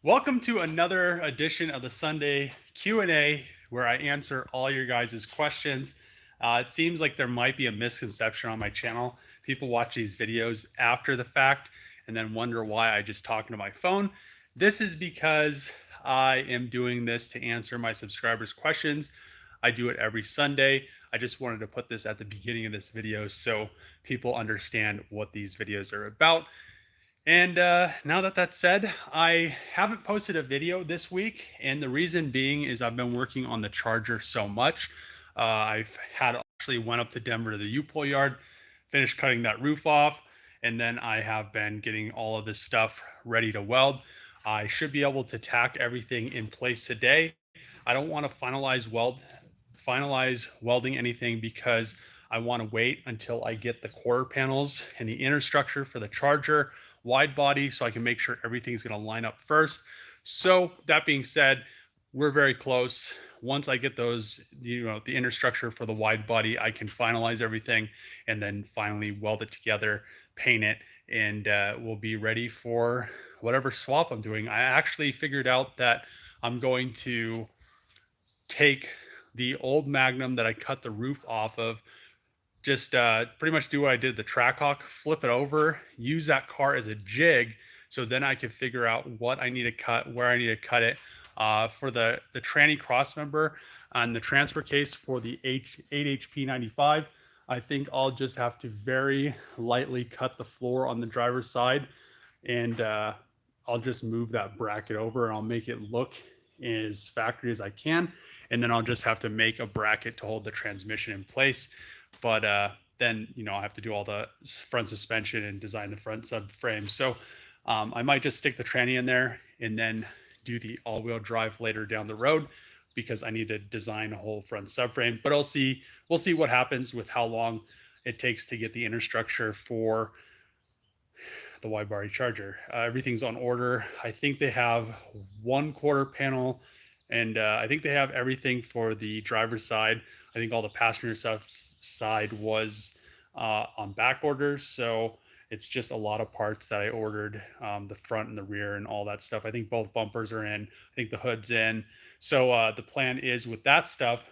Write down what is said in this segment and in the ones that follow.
Welcome to another edition of the Sunday Q&A where I answer all your guys' questions. It seems like there might be a misconception on my channel. People watch these videos after the fact and then wonder why I just talk into my phone. This is because I am doing this to answer my subscribers' questions. I do it every Sunday. I just wanted to put this at the beginning of this video so people understand what these videos are about. And now that that's said, I haven't posted a video this week, and the reason being is I've been working on the charger so much. I've had actually went up to Denver to the U-Pull yard, finished cutting that roof off, and then I have been getting all of this stuff ready to weld. I should be able to tack everything in place today. I don't want to finalize welding anything because I want to wait until I get the quarter panels and the inner structure for the charger wide body so I can make sure everything's going to line up first. So that being said, we're very close. Once I get those, the inner structure for the wide body, I can finalize everything and then finally weld it together, paint it, and we'll be ready for whatever swap I'm doing. I actually figured out that I'm going to take the old Magnum that I cut the roof off of, just pretty much do what I did the Trackhawk, flip it over, use that car as a jig, so then I can figure out what I need to cut, where I need to cut it. For the tranny crossmember on the transfer case for the 8HP95, I think I'll just have to very lightly cut the floor on the driver's side, and I'll just move that bracket over and I'll make it look as factory as I can, and then I'll just have to make a bracket to hold the transmission in place. But then I'll have to do all the front suspension and design the front subframe. So I might just stick the tranny in there and then do the all-wheel drive later down the road because I need to design a whole front subframe. But we'll see what happens with how long it takes to get the inner structure for the wide body charger. Everything's on order. I think they have one quarter panel, and I think they have everything for the driver's side. I think all the passenger stuff side was on back order, so it's just a lot of parts that I ordered, the front and the rear and all that stuff. I think both bumpers are in. I think the hood's in. So the plan is with that stuff,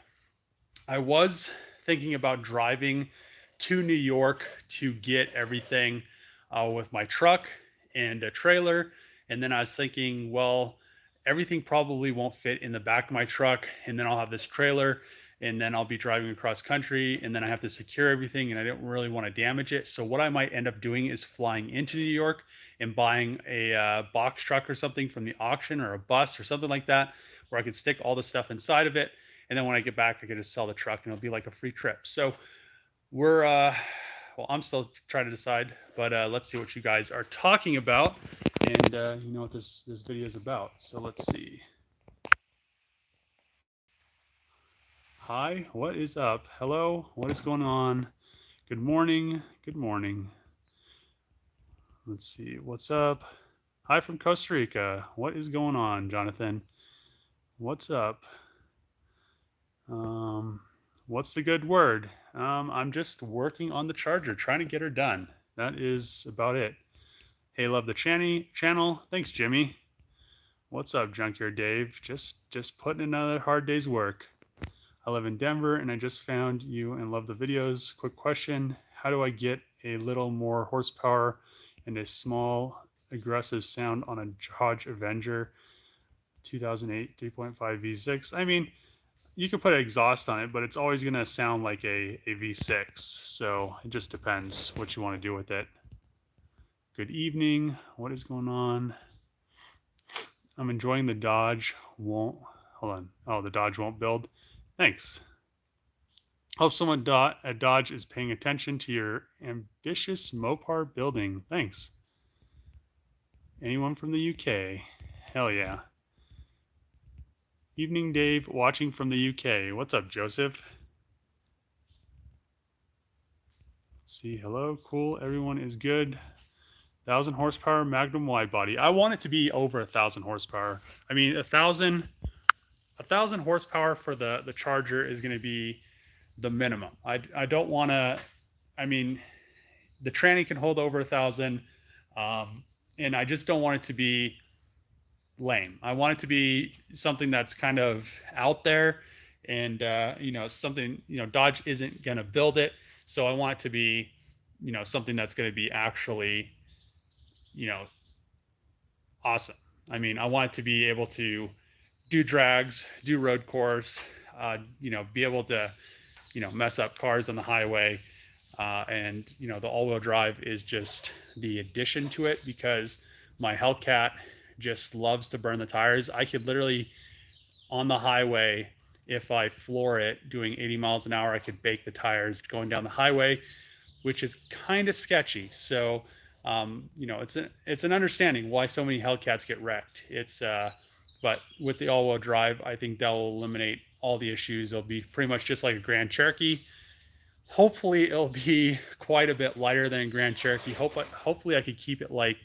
I was thinking about driving to New York to get everything with my truck and a trailer. And then I was thinking, well, everything probably won't fit in the back of my truck. And then I'll have this trailer, and then I'll be driving across country, and then I have to secure everything, and I don't really want to damage it. So what I might end up doing is flying into New York and buying a box truck or something from the auction, or a bus or something like that, where I could stick all the stuff inside of it. And then when I get back, I can just sell the truck and it'll be like a free trip. So we're, well, I'm still trying to decide, but let's see what you guys are talking about, and you know what this video is about. So let's see. Hi, what is up? Hello, what is going on? Good morning. Good morning. Let's see, what's up? Hi from Costa Rica. What is going on, Jonathan? What's up? What's the good word? I'm just working on the charger, trying to get her done. That is about it. Hey, love the channel. Thanks, Jimmy. What's up, Junkyard Dave? Just putting in another hard day's work. I live in Denver and I just found you and love the videos. Quick question. How do I get a little more horsepower and a small aggressive sound on a Dodge Avenger 2008 3.5 V6? I mean, you can put an exhaust on it, but it's always going to sound like a V6. So it just depends what you want to do with it. Good evening. What is going on? I'm enjoying the Dodge won't, hold on. Oh, the Dodge won't build. Thanks. Hope someone at Dodge is paying attention to your ambitious Mopar building. Thanks. Anyone from the UK? Hell yeah. Evening, Dave, watching from the UK. What's up, Joseph? Let's see. Hello, cool. Everyone is good. 1,000 horsepower Magnum wide body. I want it to be over 1,000 horsepower. I mean, 1,000 horsepower for the Charger is going to be the minimum. I don't want to. I mean, the tranny can hold over 1,000, and I just don't want it to be lame. I want it to be something that's kind of out there, and something, Dodge isn't going to build it, so I want it to be, something that's going to be actually, you know, awesome. I mean, I want it to be able to do drags, do road course, be able to, mess up cars on the highway. And the all-wheel drive is just the addition to it, because my Hellcat just loves to burn the tires. I could literally, on the highway, if I floor it doing 80 miles an hour, I could bake the tires going down the highway, which is kind of sketchy. So, it's an understanding why so many Hellcats get wrecked. But with the all-wheel drive, I think that will eliminate all the issues. It'll be pretty much just like a Grand Cherokee. Hopefully, it'll be quite a bit lighter than a Grand Cherokee. Hopefully, I could keep it like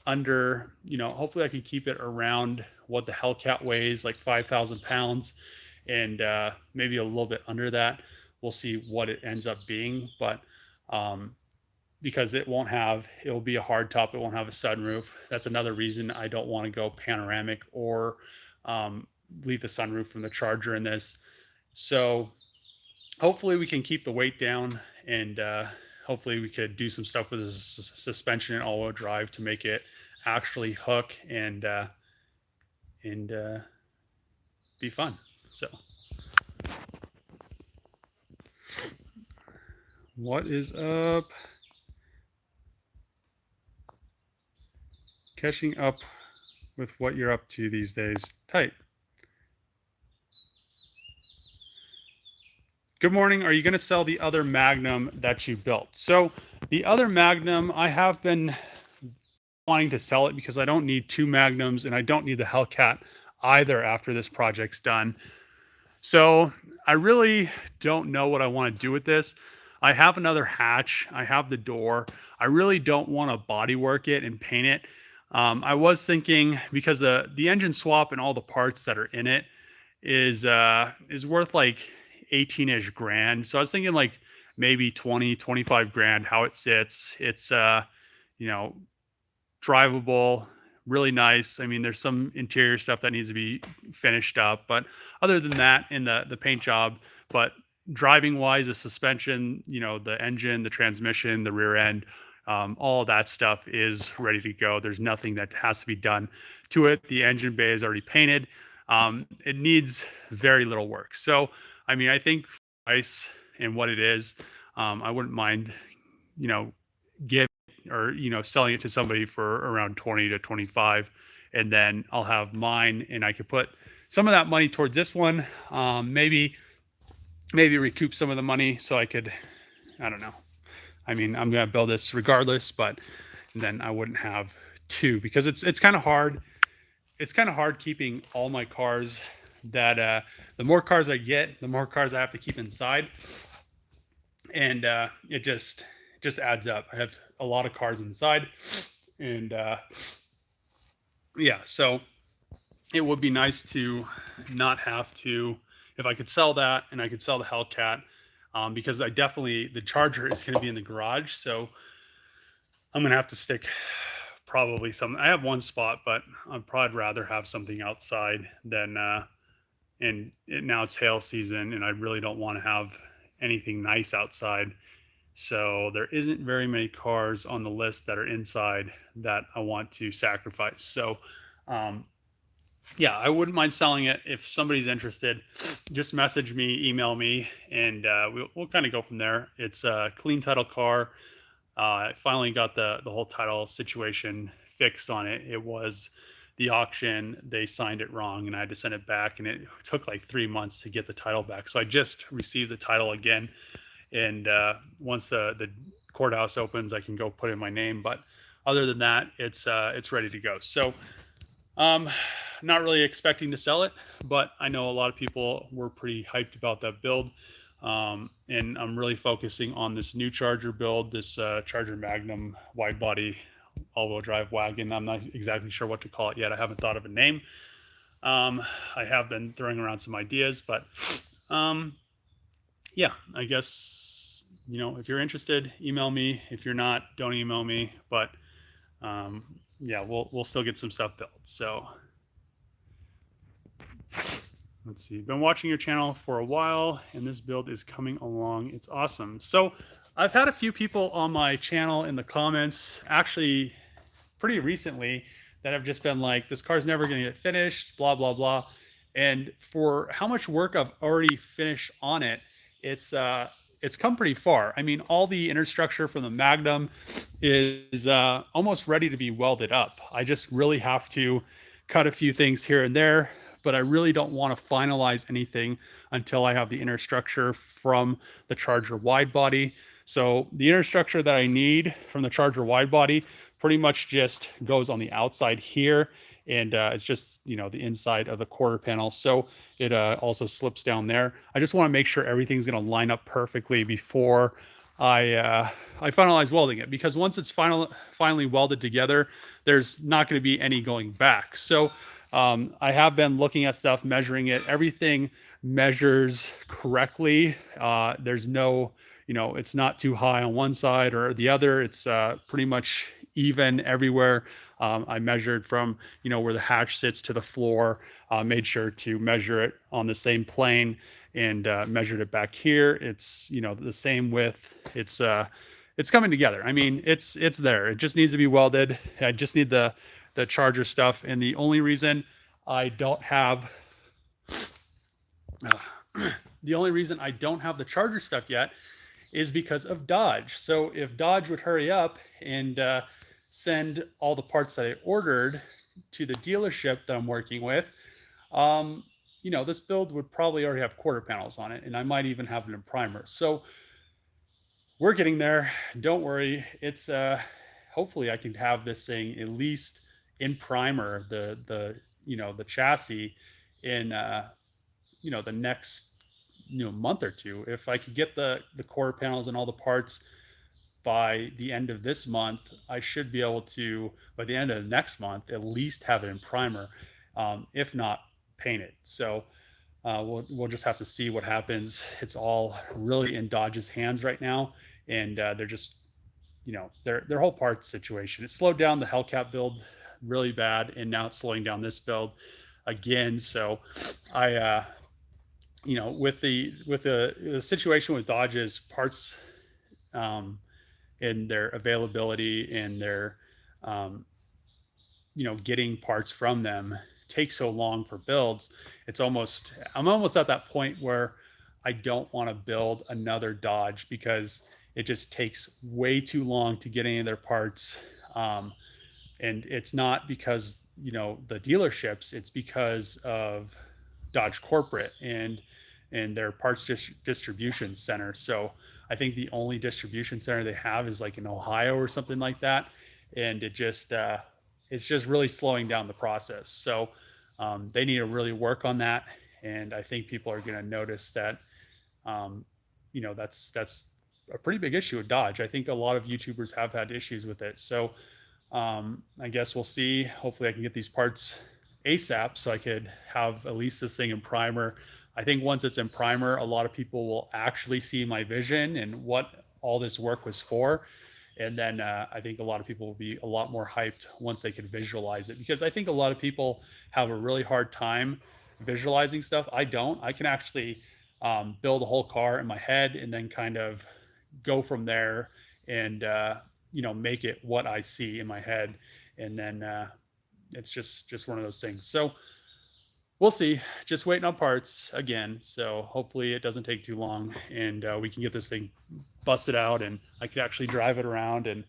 under, hopefully I could keep it around what the Hellcat weighs, like 5,000 pounds, and maybe a little bit under that. We'll see what it ends up being, but because it'll be a hard top. It won't have a sunroof. That's another reason I don't want to go panoramic or leave the sunroof from the Charger in this. So hopefully we can keep the weight down, and hopefully we could do some stuff with the suspension and all-wheel drive to make it actually hook and be fun. So what is up? Catching up with what you're up to these days. Tight. Good morning. Are you going to sell the other Magnum that you built? So the other Magnum, I have been wanting to sell it because I don't need two Magnums, and I don't need the Hellcat either after this project's done. So I really don't know what I want to do with this. I have another hatch. I have the door. I really don't want to bodywork it and paint it. I was thinking, because the engine swap and all the parts that are in it is worth like 18-ish grand. So I was thinking like maybe 20, 25 grand how it sits. It's drivable, really nice. I mean, there's some interior stuff that needs to be finished up, but other than that, in the paint job, but driving wise, the suspension, the engine, the transmission, the rear end, all of that stuff is ready to go. There's nothing that has to be done to it. The engine bay is already painted. It needs very little work. So, I mean, I think price and what it is, I wouldn't mind, giving or, selling it to somebody for around 20 to 25, and then I'll have mine, and I could put some of that money towards this one. Maybe recoup some of the money so I could, I don't know. I mean, I'm going to build this regardless, but then I wouldn't have two, because it's kind of hard. It's kind of hard keeping all my cars that, the more cars I get, the more cars I have to keep inside. And it just adds up. I have a lot of cars inside, and yeah, so it would be nice to not have to, if I could sell that and I could sell the Hellcat, because the Charger is going to be in the garage. So I'm going to have to stick probably I have one spot, but I'd probably rather have something outside than, now it's hail season, and I really don't want to have anything nice outside. So there isn't very many cars on the list that are inside that I want to sacrifice. So, yeah, I wouldn't mind selling it. If somebody's interested, just message me, email me, and we'll kind of go from there. It's a clean title car. I finally got the whole title situation fixed on it. It was the auction. They signed it wrong, and I had to send it back, and it took like 3 months to get the title back. So I just received the title again. And once the courthouse opens, I can go put in my name. But other than that, it's ready to go. So not really expecting to sell it, but I know a lot of people were pretty hyped about that build. And I'm really focusing on this new Charger build, this Charger Magnum wide body all-wheel drive wagon. I'm not exactly sure what to call it yet. I haven't thought of a name. I have been throwing around some ideas, but yeah, I guess, if you're interested, email me. If you're not, don't email me. But yeah, we'll still get some stuff built. So Let's see. Been watching your channel for a while, and this build is coming along. It's awesome. So I've had a few people on my channel in the comments, actually pretty recently, that have just been like, this car's never going to get finished, blah, blah, blah. And for how much work I've already finished on it, it's come pretty far. I mean, all the inner structure from the Magnum is almost ready to be welded up. I just really have to cut a few things here and there, but I really don't want to finalize anything until I have the inner structure from the Charger wide body. So the inner structure that I need from the Charger wide body pretty much just goes on the outside here, and it's just, you know, the inside of the quarter panel. So it also slips down there. I just want to make sure everything's going to line up perfectly before I finalize welding it, because once it's finally welded together, there's not going to be any going back. So I have been looking at stuff, measuring it. Everything measures correctly. There's no, you know, it's not too high on one side or the other. It's pretty much even everywhere. I measured from, you know, where the hatch sits to the floor, made sure to measure it on the same plane, and measured it back here. It's, you know, the same width. It's coming together. I mean, it's there. It just needs to be welded. I just need the Charger stuff. And the only reason I don't have the only reason I don't have the Charger stuff yet is because of Dodge. So if Dodge would hurry up and send all the parts that I ordered to the dealership that I'm working with, you know, this build would probably already have quarter panels on it, and I might even have it in primer. So we're getting there. Don't worry. It's hopefully I can have this thing at least in primer, the you know, the chassis, in you know, the next, you know, month or two. If I could get the quarter panels and all the parts by the end of this month, I should be able to, by the end of next month, at least have it in primer, if not paint it. So we'll just have to see what happens. It's all really in Dodge's hands right now, and they're just, you know, their whole parts situation. It slowed down the Hellcat build really bad, and now it's slowing down this build again. So I you know, with the situation with Dodge's parts, and their availability and their you know, getting parts from them takes so long for builds, I'm almost at that point where I don't want to build another Dodge, because it just takes way too long to get any of their parts. And it's not because, you know, the dealerships, it's because of Dodge corporate and their parts distribution center. So I think the only distribution center they have is like in Ohio or something like that, and it's just really slowing down the process. So they need to really work on that, and I think people are going to notice that. You know, that's a pretty big issue with Dodge. I think a lot of YouTubers have had issues with it. So I guess we'll see. Hopefully I can get these parts ASAP so I could have at least this thing in primer. I think once it's in primer, a lot of people will actually see my vision and what all this work was for. And then I think a lot of people will be a lot more hyped once they can visualize it, because I think a lot of people have a really hard time visualizing stuff. I don't. I can actually build a whole car in my head and then kind of go from there and you know, make it what I see in my head. And then it's just one of those things. So we'll see. Just waiting on parts again. So hopefully it doesn't take too long, and we can get this thing busted out, and I could actually drive it around, and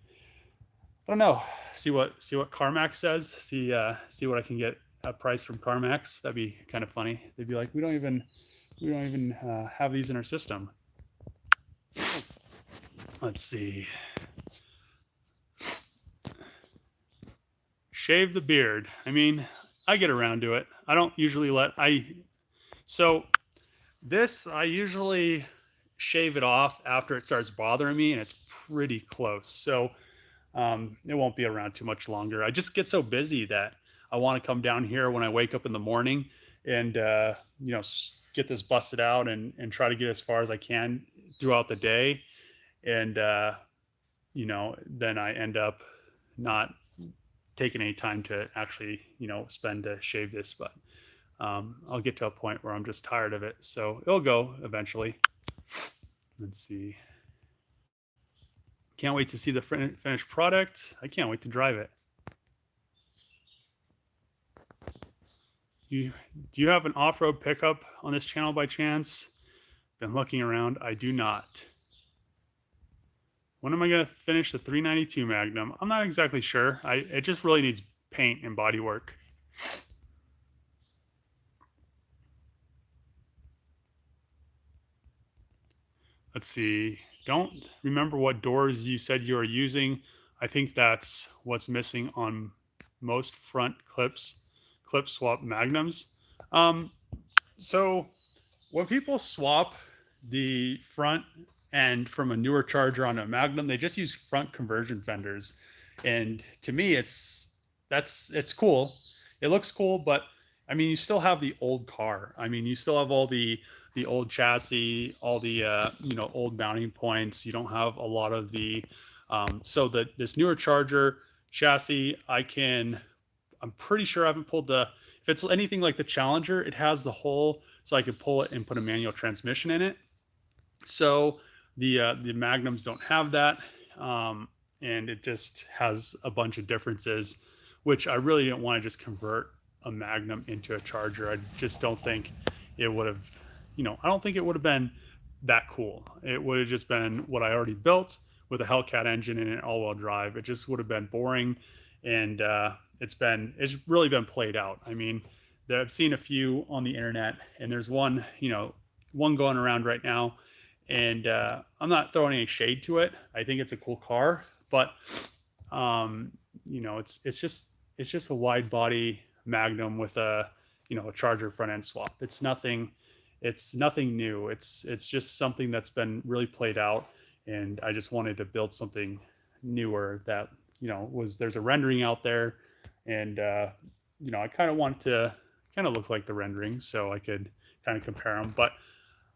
I don't know, see what CarMax says. See what I can get a price from CarMax. That'd be kind of funny. They'd be like, we don't even have these in our system. Let's see. Shave the beard. I mean, I get around to it. I don't usually so this, I usually shave it off after it starts bothering me, and it's pretty close. So it won't be around too much longer. I just get so busy that I want to come down here when I wake up in the morning and, you know, get this busted out and try to get as far as I can throughout the day. And, you know, then I end up not taking any time to actually, you know, spend to shave this. But I'll get to a point where I'm just tired of it. So it'll go eventually. Let's see. Can't wait to see the finished product. I can't wait to drive it. You do you have an off-road pickup on this channel by chance? Been looking around. I do not. When am I going to finish the 392 Magnum? I'm not exactly sure. It just really needs paint and body work. Let's see. Don't remember what doors you said you were using. I think that's what's missing on most front clip swap Magnums. So when people swap the front end from a newer Charger on a Magnum, they just use front conversion fenders, and to me, it's cool. It looks cool, but I mean, you still have the old car. I mean, you still have all the old chassis, all the old mounting points. You don't have a lot of the so that this newer Charger chassis, I'm pretty sure I haven't pulled the, if it's anything like the Challenger, it has the hole so I could pull it and put a manual transmission in it. So the Magnums don't have that, and it just has a bunch of differences, which I really didn't want to just convert a Magnum into a Charger. I just don't think it would have, I don't think it would have been that cool. It would have just been what I already built with a Hellcat engine and an all-wheel drive. It just would have been boring, and it's really been played out. I mean, I've seen a few on the internet, and there's one going around right now, and I'm not throwing any shade to it. I think it's a cool car, but it's just a wide body Magnum with a Charger front end swap. It's nothing new. It's just something that's been really played out, and I just wanted to build something newer that there's a rendering out there, and I kind of want to look like the rendering so I could kind of compare them. But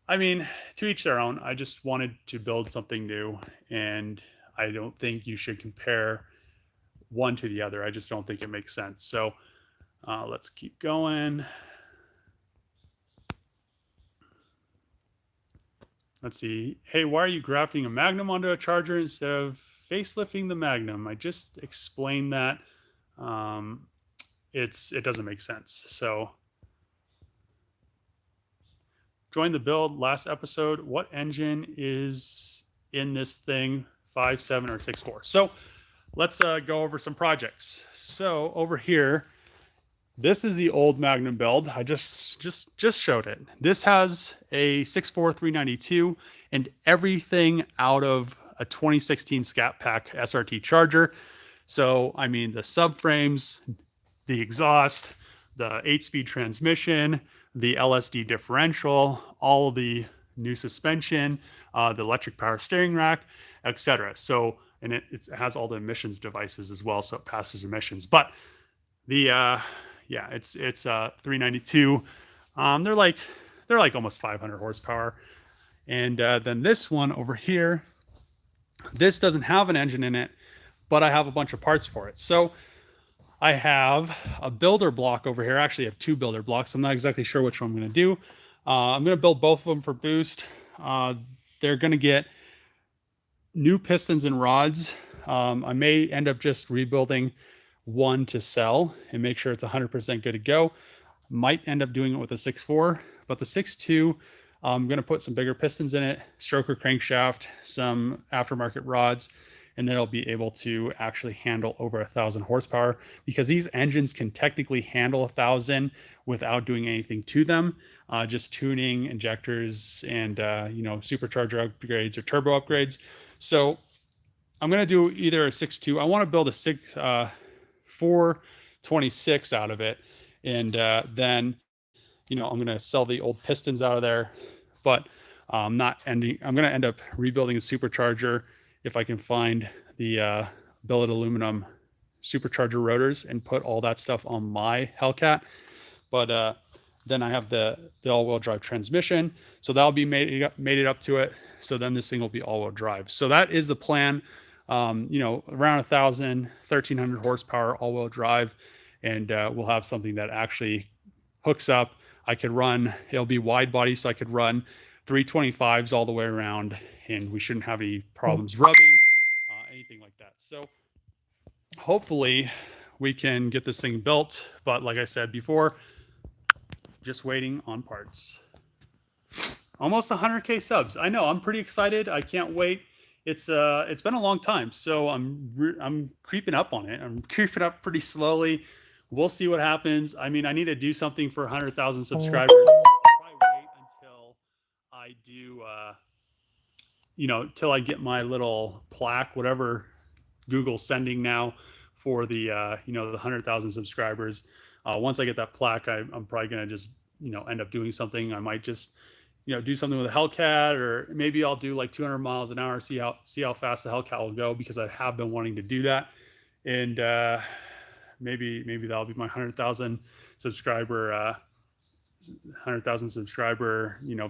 I mean, to each their own. I just wanted to build something new, and I don't think you should compare one to the other. I just don't think it makes sense. So let's keep going. Let's see. Hey, why are you grafting a Magnum onto a Charger instead of facelifting the Magnum? I just explained that. It doesn't make sense. So join the build last episode. What engine is in this thing? 5.7 or 6.4? So let's go over some projects. So over here, this is the old Magnum build. I just showed it. This has a 6.4 392 and everything out of a 2016 Scat Pack SRT Charger. So I mean, the subframes, the exhaust, the 8-speed transmission, the LSD differential, all the new suspension, the electric power steering rack, etc. So, and it has all the emissions devices as well, so it passes emissions. But the it's 392. They're like almost 500 horsepower. And then this one over here, this doesn't have an engine in it, but I have a bunch of parts for it. So I have a builder block over here. Actually, I have two builder blocks. I'm not exactly sure which one I'm going to do. I'm going to build both of them for boost. They're going to get new pistons and rods. I may end up just rebuilding one to sell and make sure it's 100% good to go. Might end up doing it with a 6.4, but the 6.2, I'm going to put some bigger pistons in it, stroker crankshaft, some aftermarket rods, and then it'll be able to actually handle over 1,000 horsepower, because these engines can technically handle 1,000 without doing anything to them, just tuning injectors and supercharger upgrades or turbo upgrades. So I'm going to do either a 6.2. I want to build a 426 out of it, and then I'm going to sell the old pistons out of there, but I'm going to end up rebuilding a supercharger if I can find the billet aluminum supercharger rotors and put all that stuff on my Hellcat. But then I have the all-wheel drive transmission, so that'll be made it up to it. So then this thing will be all-wheel drive. So that is the plan. Around 1,000, 1,300 horsepower all-wheel drive, and we'll have something that actually hooks up. I could run, it'll be wide body, so I could run 325s all the way around, and we shouldn't have any problems rubbing, anything like that. So hopefully we can get this thing built. But like I said before, just waiting on parts. Almost 100K subs. I know, I'm pretty excited. I can't wait. It's been a long time, so I'm creeping up on it. I'm creeping up pretty slowly. We'll see what happens. I mean, I need to do something for 100,000 subscribers. I'll probably wait until I do, till I get my little plaque, whatever Google's sending now for the, the 100,000 subscribers. Once I get that plaque, I'm probably gonna just, end up doing something. I might just, do something with a Hellcat, or maybe I'll do like 200 miles an hour, see how fast the Hellcat will go, because I have been wanting to do that. And maybe that'll be my 100,000 subscriber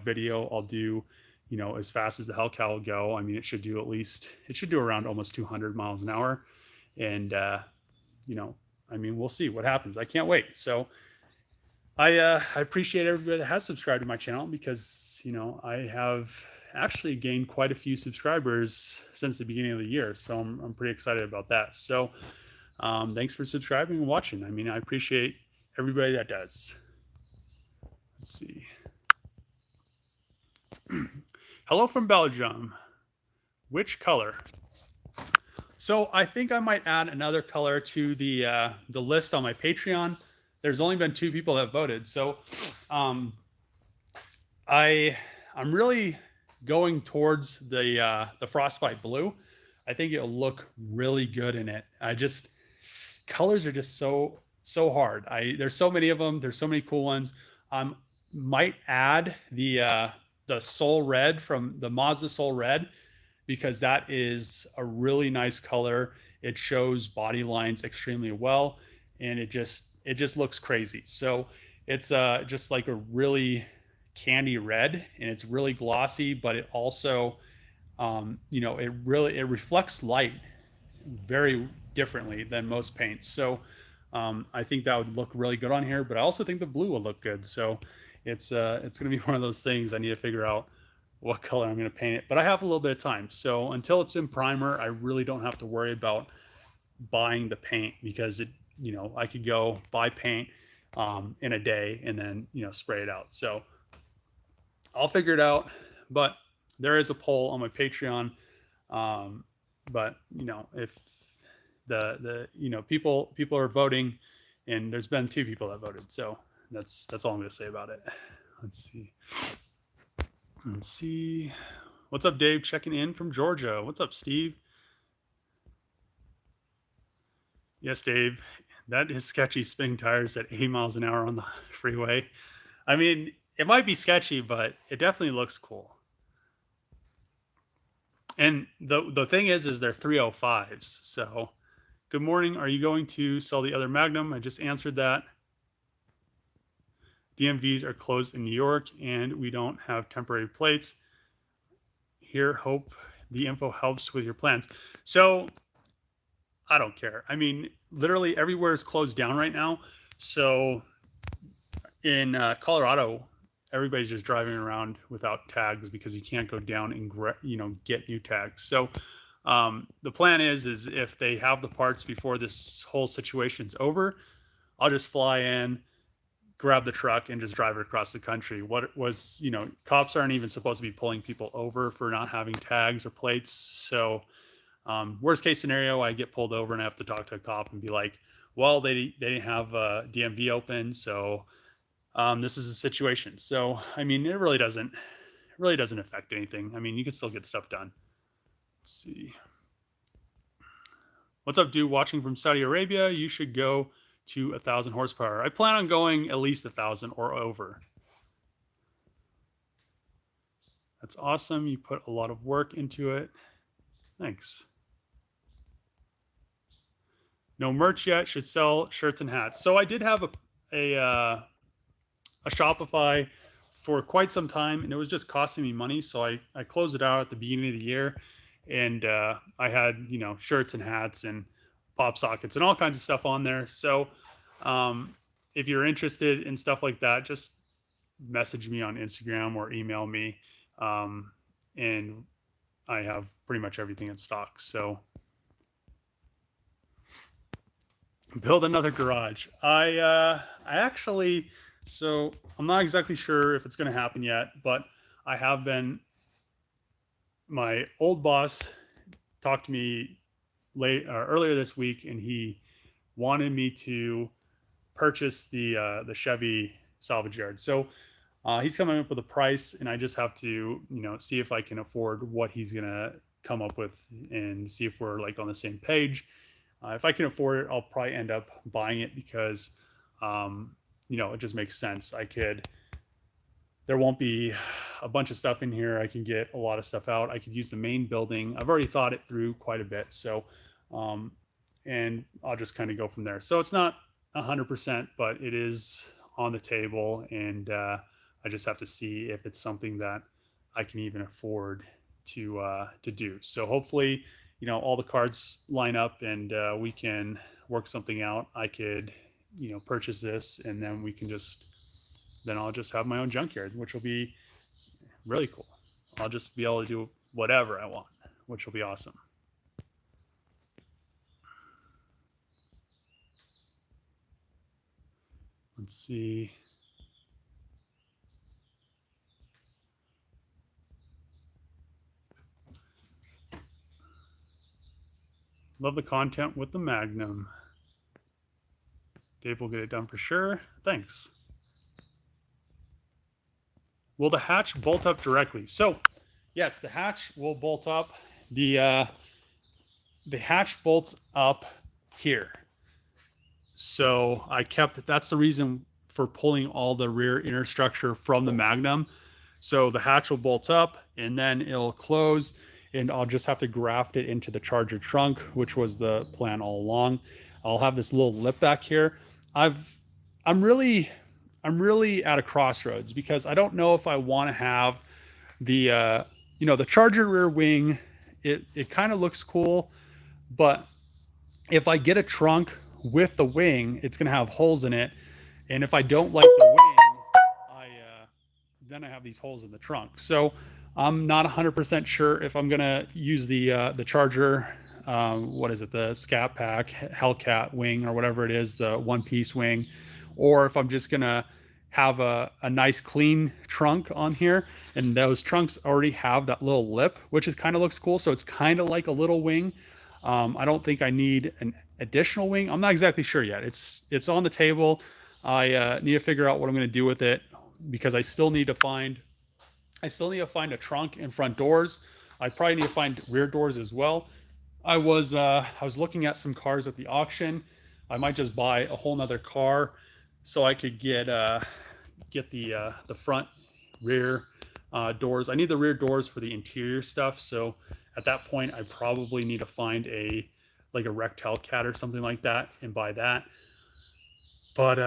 video. I'll do, as fast as the Hellcat will go. I mean, it should do around almost 200 miles an hour. And, I mean, we'll see what happens. I can't wait. So I appreciate everybody that has subscribed to my channel, because, I have actually gained quite a few subscribers since the beginning of the year. So I'm pretty excited about that. So thanks for subscribing and watching. I mean, I appreciate everybody that does. Let's see. Hello from Belgium. Which color? So I think I might add another color to the list on my Patreon. There's only been 2 people that voted. So I'm really going towards the Frostbite blue. I think it'll look really good in it. Colors are just so hard. There's so many of them. There's so many cool ones. Might add the Soul Red from the Mazda Soul Red, because that is a really nice color. It shows body lines extremely well, and it just looks crazy. So it's just like a really candy red, and it's really glossy, but it also it reflects light very differently than most paints. So I think that would look really good on here, but I also think the blue will look good. So it's gonna be one of those things I need to figure out what color I'm gonna paint it, but I have a little bit of time. So until it's in primer, I really don't have to worry about buying the paint, because I could go buy paint in a day and then spray it out. So I'll figure it out. But there is a poll on my Patreon. But if the people are voting, and there's been 2 people that voted, so that's all I'm gonna say about it. Let's see. What's up, Dave? Checking in from Georgia. What's up, Steve? Yes, Dave. That is sketchy, spinning tires at 80 miles an hour on the freeway. I mean, it might be sketchy, but it definitely looks cool. And the thing is they're 305s. So good morning. Are you going to sell the other Magnum? I just answered that. DMVs are closed in New York, and we don't have temporary plates. Here, hope the info helps with your plans. So I don't care. I mean, literally everywhere is closed down right now. So in Colorado, everybody's just driving around without tags, because you can't go down and get new tags. So the plan is if they have the parts before this whole situation's over, I'll just fly in, grab the truck, and just drive it across the country. What was, cops aren't even supposed to be pulling people over for not having tags or plates. So worst case scenario, I get pulled over and I have to talk to a cop and be like, well, they didn't have DMV open, so this is a situation. So I mean, it really doesn't affect anything. I mean, you can still get stuff done. Let's see. What's up, dude? Watching from Saudi Arabia. You should go to 1,000 horsepower. I plan on going at least 1,000 or over. That's awesome. You put a lot of work into it. Thanks. No merch yet. Should sell shirts and hats. So I did have a Shopify for quite some time, and it was just costing me money. So I closed it out at the beginning of the year, and I had shirts and hats and pop sockets and all kinds of stuff on there. So if you're interested in stuff like that, just message me on Instagram or email me. And I have pretty much everything in stock. So build another garage. I actually, so I'm not exactly sure if it's going to happen yet, but I have been. My old boss talked to me earlier this week, and he wanted me to purchase the Chevy salvage yard. So he's coming up with a price, and I just have to see if I can afford what he's gonna come up with, and see if we're like on the same page. If I can afford it, I'll probably end up buying it because it just makes sense. There won't be a bunch of stuff in here. I can get a lot of stuff out. I could use the main building. I've already thought it through quite a bit. So, and I'll just kind of go from there. So it's not 100%, but it is on the table. And I just have to see if it's something that I can even afford to do. So hopefully, all the cards line up, and we can work something out. I could, purchase this, and then I'll just have my own junkyard, which will be really cool. I'll just be able to do whatever I want, which will be awesome. Let's see. Love the content with the Magnum. Dave will get it done for sure. Thanks. Will the hatch bolt up directly? So, yes, the hatch will bolt up. The hatch bolts up here. So that's the reason for pulling all the rear inner structure from the Magnum. So the hatch will bolt up, and then it'll close, and I'll just have to graft it into the Charger trunk, which was the plan all along. I'll have this little lip back here. I'm really at a crossroads because I don't know if I want to have the the Charger rear wing. It kind of looks cool, but if I get a trunk with the wing, it's gonna have holes in it, and if I don't like the wing, then I have these holes in the trunk. So I'm not 100% sure if I'm gonna use the Charger. What is it? The Scat Pack Hellcat wing or whatever it is, the one-piece wing, or if I'm just gonna have a nice clean trunk on here. And those trunks already have that little lip, which is kind of looks cool. So it's kind of like a little wing. I don't think I need an additional wing. I'm not exactly sure yet. It's on the table. I need to figure out what I'm going to do with it, because I still need to find a trunk and front doors. I probably need to find rear doors as well. I was looking at some cars at the auction. I might just buy a whole nother car so I could get the front rear doors. I need the rear doors for the interior stuff. So at that point, I probably need to find a wrecked Hellcat or something like that and buy that. But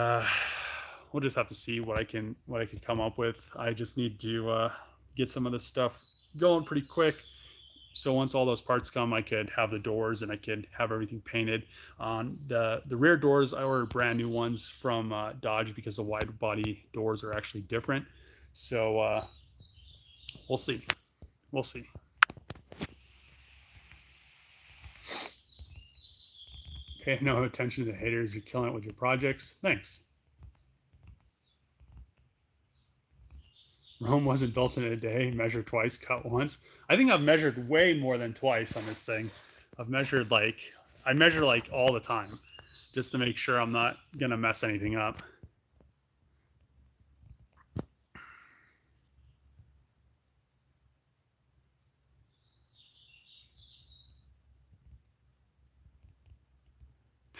we'll just have to see what I can come up with. I just need to get some of this stuff going pretty quick. So once all those parts come, I could have the doors and I could have everything painted. On the rear doors, I ordered brand new ones from Dodge because the wide body doors are actually different. So we'll see. We'll see. Pay no attention to the haters. You're killing it with your projects. Thanks. Rome wasn't built in a day. Measure twice, cut once. I think I've measured way more than twice on this thing. I measure all the time, just to make sure I'm not gonna mess anything up.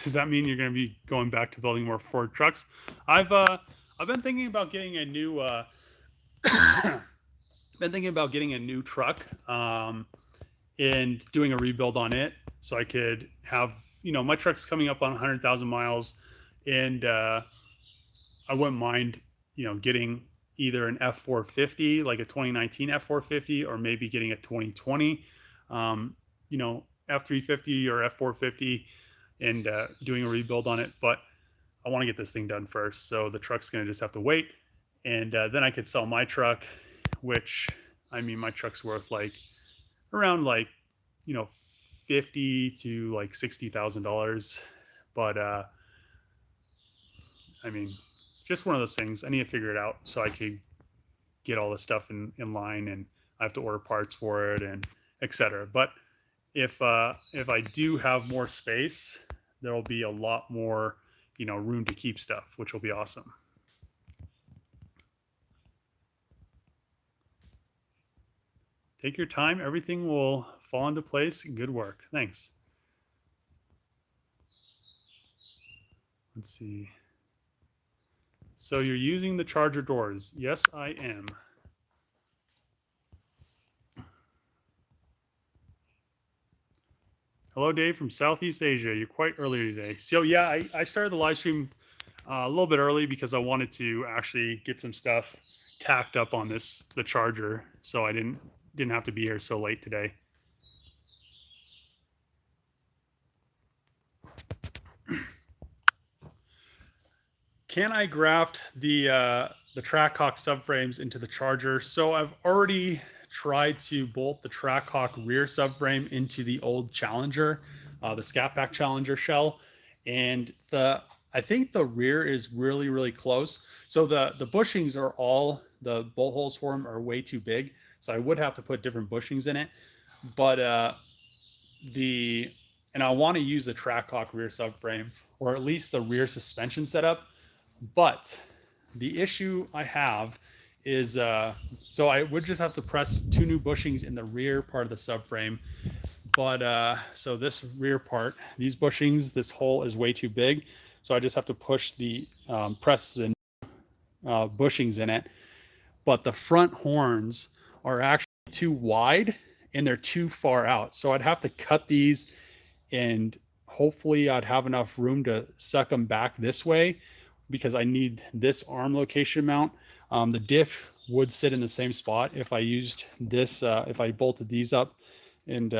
Does that mean you're going to be going back to building more Ford trucks? I've been thinking about getting a new truck and doing a rebuild on it, so I could have my truck's coming up on 100,000 miles, and I wouldn't mind getting either an F450, like a 2019 F450, or maybe getting a 2020 F350 or F450, and doing a rebuild on it. But I want to get this thing done first. So the truck's going to just have to wait. And then I could sell my truck, which, I mean, my truck's worth like around like, you know, 50 to like $60,000. But I mean, just one of those things. I need to figure it out so I can get all the stuff in line, and I have to order parts for it and etc. But if I do have more space, there will be a lot more, you know, room to keep stuff, which will be awesome. Take your time. Everything will fall into place. Good work. Thanks. Let's see. So you're using the charger doors. Yes, I am. Hello, Dave from Southeast Asia. You're quite early today. So yeah, I started the live stream a little bit early because I wanted to actually get some stuff tacked up on the charger, so I didn't have to be here so late today. Can I graft the Trackhawk subframes into the charger? So I've already tried to bolt the Trackhawk rear subframe into the old Challenger, the Scat Pack Challenger shell, and I think the rear is really close. So the bushings are all, the bolt holes for them are way too big, so I would have to put different bushings in it. But and I want to use the Trackhawk rear subframe, or at least the rear suspension setup. But the issue I have is, so I would just have to press 2 new bushings in the rear part of the subframe. But so this rear part, these bushings, this hole is way too big. So I just have to push press the bushings in it. But the front horns are actually too wide and they're too far out. So I'd have to cut these, and hopefully I'd have enough room to suck them back this way, because I need this arm location mount. The diff would sit in the same spot if I used this, if I bolted these up, and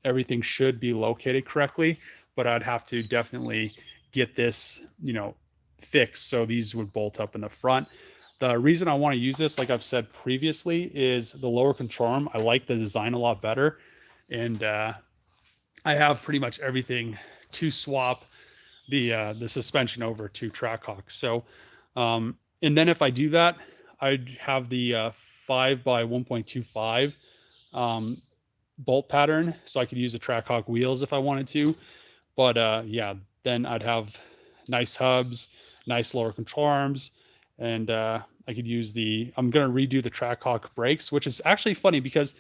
everything should be located correctly, but I'd have to definitely get this, you know, fixed so these would bolt up in the front. The reason I want to use this, like I've said previously, is the lower control arm. I like the design a lot better, and I have pretty much everything to swap the suspension over to Trackhawk. So, and then if I do that, I'd have the 5 by 1.25 bolt pattern, so I could use the Trackhawk wheels if I wanted to. But yeah, then I'd have nice hubs, nice lower control arms, and I could use I'm going to redo the Trackhawk brakes, which is actually funny because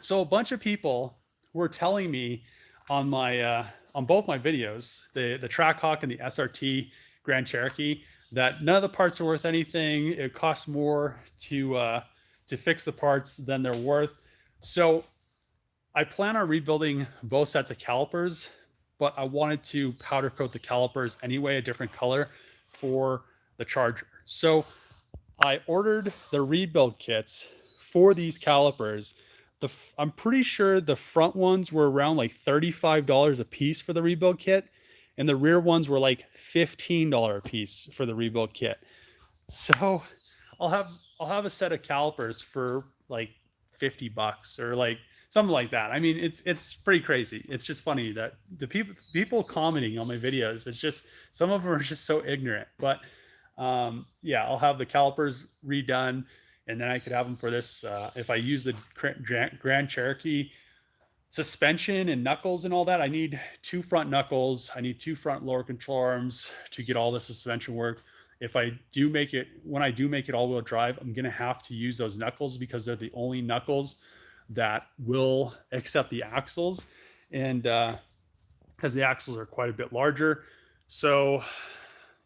so a bunch of people were telling me on my on both my videos, the Trackhawk and the SRT Grand Cherokee, that none of the parts are worth anything. It costs more to fix the parts than they're worth. So I plan on rebuilding both sets of calipers, but I wanted to powder coat the calipers anyway, a different color for the Charger. So I ordered the rebuild kits for these calipers. I'm pretty sure the front ones were around like $35 a piece for the rebuild kit, and the rear ones were like $15 a piece for the rebuild kit. So I'll have a set of calipers for like $50 or like something like that. I mean, it's pretty crazy. It's just funny that the people commenting on my videos, it's just, some of them are just so ignorant. But yeah, I'll have the calipers redone, and then I could have them for this. If I use the Grand Cherokee suspension and knuckles and all that, I need 2 front knuckles. I need 2 front lower control arms to get all the suspension work. If I do make it, when I do make it all-wheel drive, I'm going to have to use those knuckles because they're the only knuckles that will accept the axles, and because the axles are quite a bit larger. So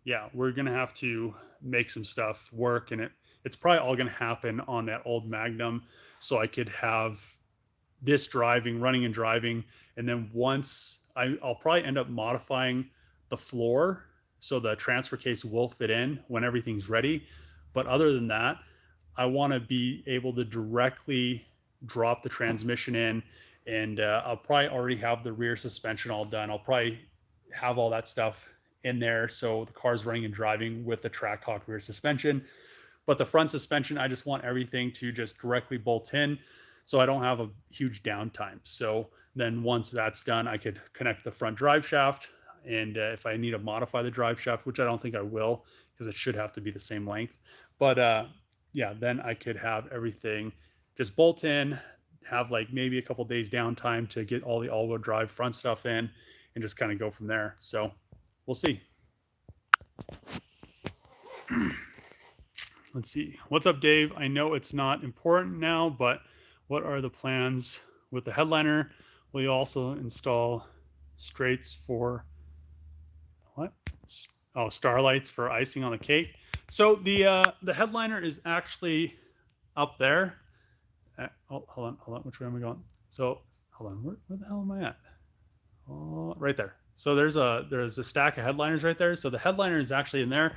yeah, we're going to have to make some stuff work, and it's probably all going to happen on that old Magnum, so I could have this running and driving. And then once I'll probably end up modifying the floor so the transfer case will fit in when everything's ready. But other than that, I want to be able to directly drop the transmission in, and I'll probably already have the rear suspension all done. I'll probably have all that stuff in there, so the car's running and driving with the Trackhawk rear suspension. But the front suspension, I just want everything to just directly bolt in so I don't have a huge downtime. So then once that's done, I could connect the front drive shaft. And if I need to modify the drive shaft, which I don't think I will, because it should have to be the same length. But yeah, then I could have everything just bolt in, have like maybe a couple days downtime to get all the all-wheel drive front stuff in, and just kind of go from there. So we'll see. Let's see. What's up, Dave? I know it's not important now, but what are the plans with the headliner? Will you also install straights for what? Oh, starlights for icing on the cake. So the headliner is actually up there. Oh, hold on. Which way am I going? So hold on. Where the hell am I at? Oh, right there. So there's a stack of headliners right there. So the headliner is actually in there.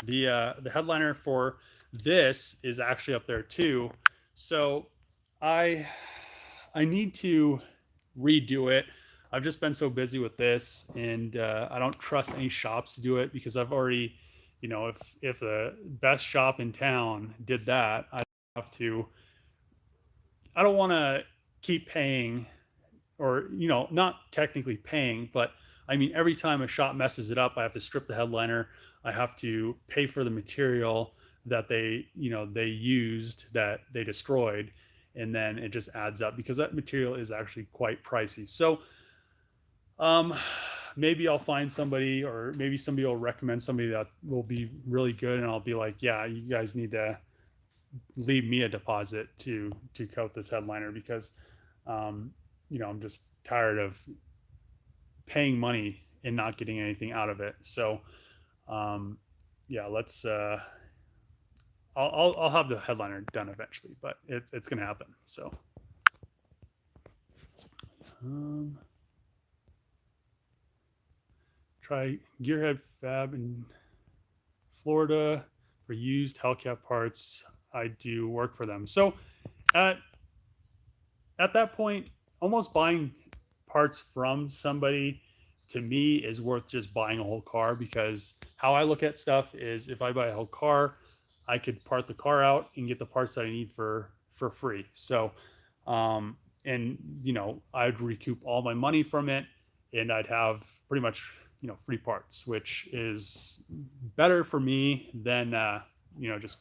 The headliner for this is actually up there too. So I need to redo it. I've just been so busy with this, and I don't trust any shops to do it because I've already, you know, if the best shop in town did that, I'd have to. I don't want to keep paying, or you know, not technically paying, but I mean, every time a shop messes it up, I have to strip the headliner. I have to pay for the material that they, you know, they used that they destroyed, and then it just adds up because that material is actually quite pricey. So maybe I'll find somebody, or maybe somebody will recommend somebody that will be really good, and I'll be like, yeah, you guys need to leave me a deposit to coat this headliner because you know, I'm just tired of paying money and not getting anything out of it. So yeah, let's I'll have the headliner done eventually, but it's gonna happen. So try Gearhead Fab in Florida for used Hellcat parts. I do work for them. So at that point, almost buying parts from somebody to me is worth just buying a whole car, because how I look at stuff is if I buy a whole car, I could part the car out and get the parts that I need for free. So and you know, I'd recoup all my money from it, and I'd have pretty much, you know, free parts, which is better for me than you know, just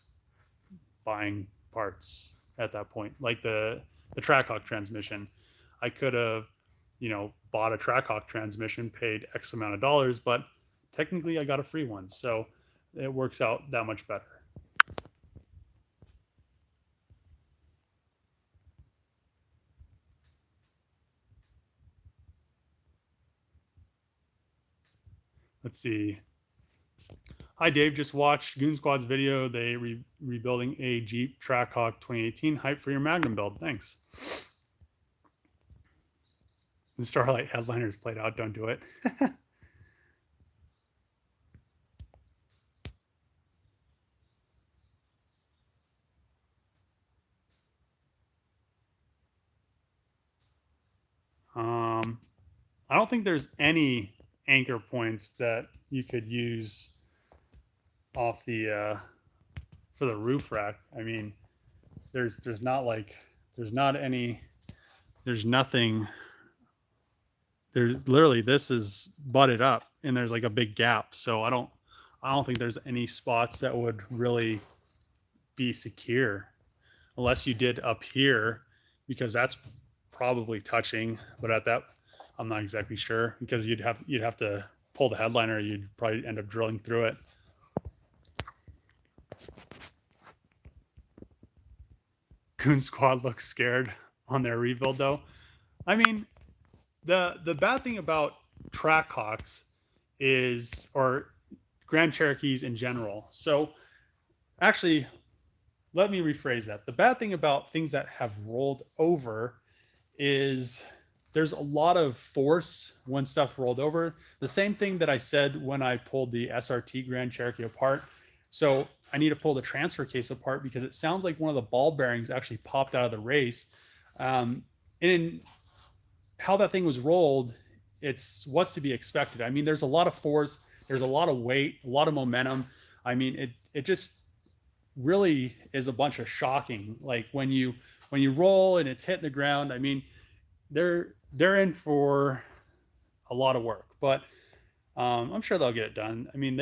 buying parts at that point. Like the Trackhawk transmission, I could have, you know, bought a Trackhawk transmission, paid X amount of dollars, but technically I got a free one, so it works out that much better. Let's see. Hi, Dave. Just watched Goon Squad's video. They rebuilding a Jeep Trackhawk 2018. Hype for your Magnum build. Thanks. The Starlight headliner is played out. Don't do it. I don't think there's any anchor points that you could use off the for the roof rack. I mean, there's not like there's not any there's nothing. There's literally, this is butted up and there's like a big gap. So I don't think there's any spots that would really be secure unless you did up here, because that's probably touching. But at that, I'm not exactly sure, because you'd have to pull the headliner. You'd probably end up drilling through it. Goon Squad looks scared on their rebuild though. I mean, the bad thing about Trackhawks is, or Grand Cherokees in general. So actually, let me rephrase that. The bad thing about things that have rolled over is there's a lot of force when stuff rolled over. The same thing that I said when I pulled the SRT Grand Cherokee apart. So I need to pull the transfer case apart because it sounds like one of the ball bearings actually popped out of the race. And how that thing was rolled, it's what's to be expected. I mean, there's a lot of force there's a lot of weight, a lot of momentum. I mean, it just really is a bunch of shocking. Like when you roll and it's hitting the ground, I mean, they're in for a lot of work, but I'm sure they'll get it done. I mean,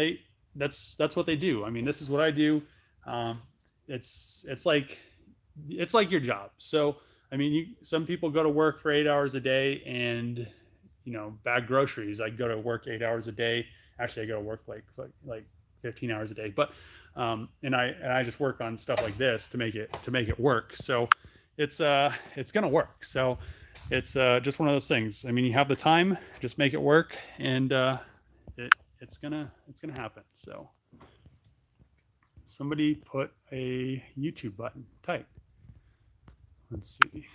that's what they do. I mean, this is what I do. Um, it's like your job. So I mean, some people go to work for 8 hours a day and bag groceries. I go to work 8 hours a day. Actually, I go to work like 15 hours a day. But and I just work on stuff like this to make it work. So it's gonna work. So it's just one of those things. I mean, you have the time, just make it work, and it's gonna happen. So somebody put a YouTube button. Type. Let's see.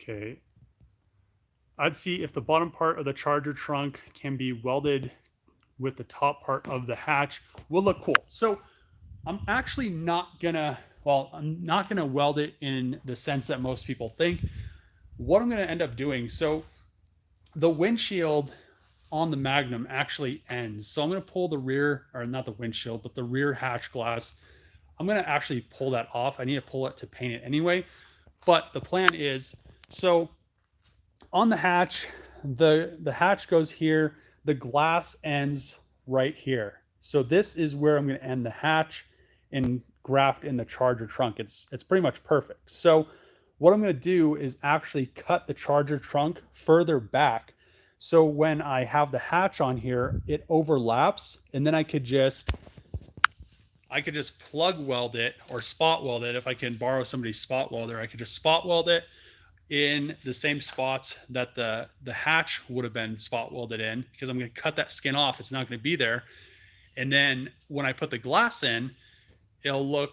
Okay. I'd see if the bottom part of the charger trunk can be welded with the top part of the hatch. Will look cool. So I'm actually not gonna, I'm not gonna weld it in the sense that most people think. What I'm gonna end up doing, so the windshield on the Magnum actually ends. So I'm gonna pull the rear, or not the windshield, but the rear hatch glass. I'm gonna actually pull that off. I need to pull it to paint it anyway. But the plan is, so on the hatch, the hatch goes here, the glass ends right here. So this is where I'm going to end the hatch and graft in the charger trunk. It's pretty much perfect. So what I'm going to do is actually cut the charger trunk further back. So when I have the hatch on here, it overlaps, and then I could just plug weld it or spot weld it. If I can borrow somebody's spot welder, I could just spot weld it in the same spots that the hatch would have been spot welded in, because I'm going to cut that skin off. It's not going to be there. And then when I put the glass in, it'll